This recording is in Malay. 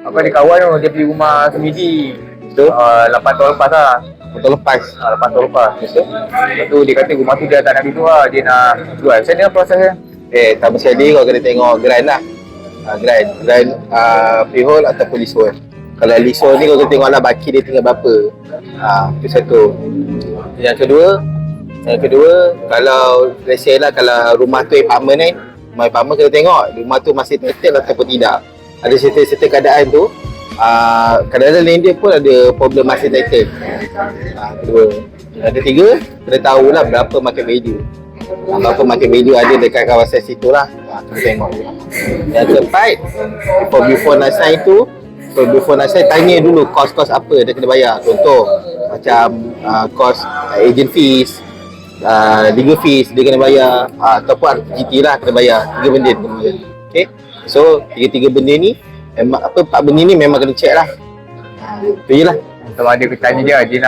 Aku ada kawan tu, dia beli rumah semidi. Betul? 8 tahun lepas lah. Betul lepas. 8 tahun lepas. Betul? Lepas tu dia kata rumah tu dia tak nak gitu lah. Dia nak jual. Macam mana prosesnya? Tak sekali kau kena tengok grant lah. Grant freehold ataupun leasehold. Kalau leasehold ni kau kena tengok lah baki dia tinggal berapa. Itu satu. Yang kedua, kalau let's say lah kalau rumah tu apartment ni, rumah apartment kena tengok rumah tu masih settle ataupun tidak. Ada certain keadaan tu, kadang-kadang lender pun ada problem masih settle. Kedua. Yang ketiga, kena tahulah berapa market value. Berapa market value ada dekat kawasan situ lah. Kena tengok. Yang keempat, before nak sign tu, tanya dulu kos-kos apa dia kena bayar. Contoh macam kos agent fees, legal fees dia kena bayar, ataupun RGT lah kena bayar. 3 benda kena bayar. Okay, so 3 benda ni memang 4 benda ni memang kena check lah. Itu je lah. Kalau ada tanya dia nak